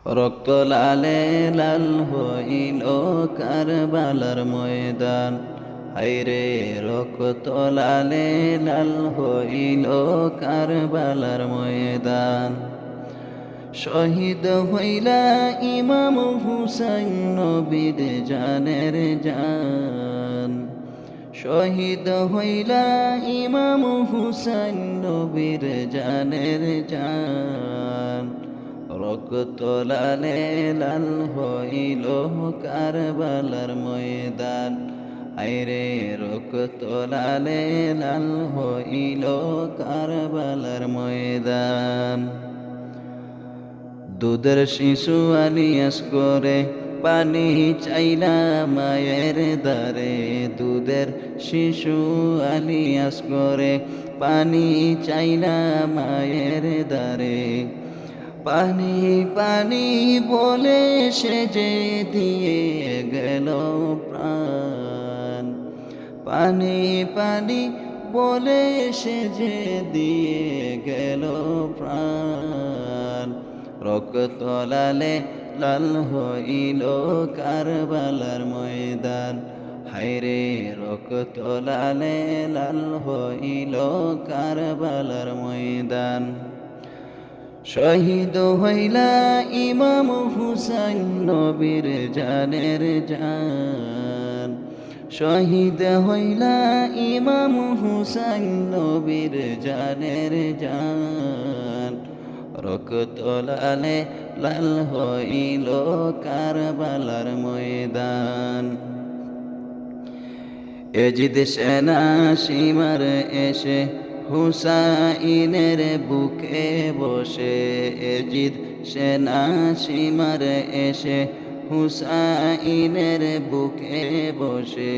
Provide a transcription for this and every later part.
রক্ত লালে লাল হইল কারবালার ময়দান। হায়রে রক্ত লালে লাল হইল কারবালার ময়দান। শহীদ হইলা ইমাম হুসাইন নবীর জানের জান। শহীদ হইলা ইমাম হুসাইন নবীর জানের জান। রক্ত লালে লাল হইল কারবালার ময়দান। আইরে রক্ত লালে লাল হইল কারবালার ময়দান। দুধের শিশু আলিয়াস করে পানি চাইলা মায়ের দ্বারে। দুধের শিশু আলিয়াস করে পানি চাইলা মায়ের দ্বারে। পানি পানি বলে সে যে দিয়ে গেল প্রাণ। পানি পানি বলে সে যে দিয়ে গেল প্রাণ। রক্ত লালে লাল হইল কারবালার ময়দান। হায়রে রক্ত লালে লাল হইল কারবালার ময়দান। শহীদ হইলা ইমাম হুসাইন নবীর জানের জান। শহীদ হইলা ইমাম হুসাইন নবীর জানের জান। রক্ত লালে লাল হইল কারবালার ময়দান। এজিদ সেনা সীমার এসে হুসাইনের বুকে বসে। এজিদ সেনা সীমার এসে হুসাইনের বুকে বসে।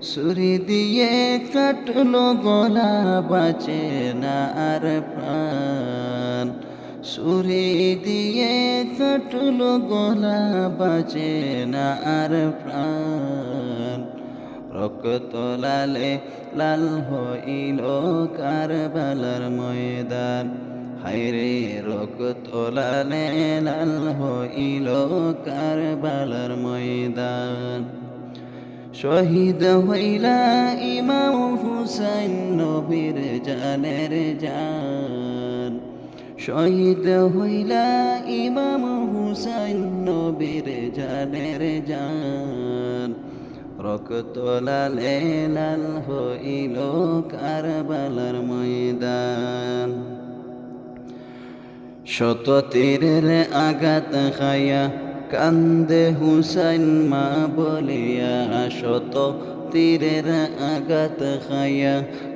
ছুরি দিয়ে কাটলো গলা বাঁচে না আর প্রাণ। ছুরি দিয়ে কাটলো গলা বাঁচে না আর প্রাণ। রক্ত লালে লাল হইল কারবালার ময়দান। হায়রে রক্ত লালে লাল হইল কারবালার ময়দান। শহীদ হইলা ইমাম হুসাইন নবীর জানের জান। শহীদ হইলা ইমাম হুসাইন নবীর জানের জান। রক্ত লালে লাল হইল কারবালার ময়দান। শত তীরের আঘাত খাইয়া কান্দে হুসাইন মা বলিয়া। শত তীরের আঘাত খাইয়া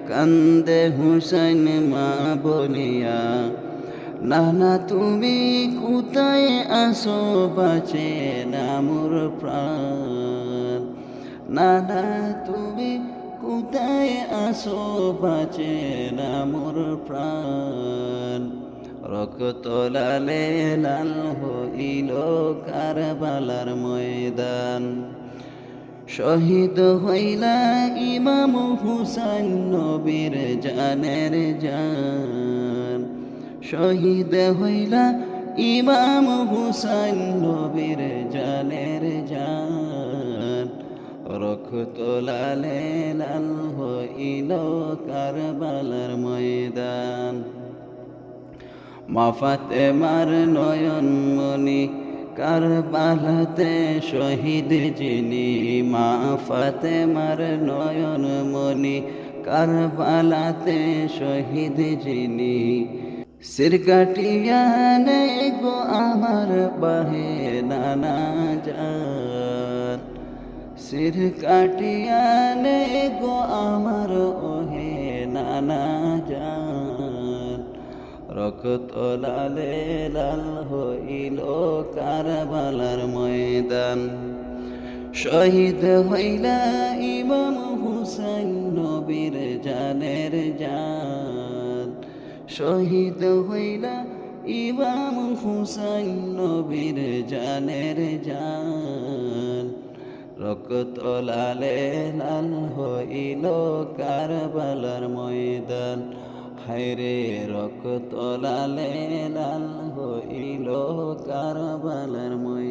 কান্দে হুসাইন মা বলিয়া। নানা তুমি কোথায় আসো বাঁচে না মোর প্রাণ। নানা তুমি কোথায় আসো বাঁচে না মোর প্রাণ। রক্ত লালে লাল হইল কারবালার ময়দান। শহীদ হইলা ইমাম হুসাইন নবীর জানের জান। শহীদ হইলা ইমাম হুসাইন নবীর জানের জান। রক্ত লালে লাল হইল কারবালার ময়দান। মা ফাতেমার নয়ন মনি কারবালাতে শহীদ যিনি। মা ফাতেমার নয়ন মনি কারবালাতে শহীদ যিনি। সির কাটিয়া নে গো আমার বাহে নানা জান। সির কাটিয়া নে গো আমার ওহে নানা জান। রক্ত লালে লাল হইল কারবালার ময়দান। শহীদ হইলা ইমাম হুসাইন নবীর জানের জান। শহীদ হইলা ইমাম হুসাইন নবীর জানের জান। রক্ত লালে লাল হইল কারবালার ময়দান। হায়রে রক্ত লালে লাল হইল কারবালার ময়দান।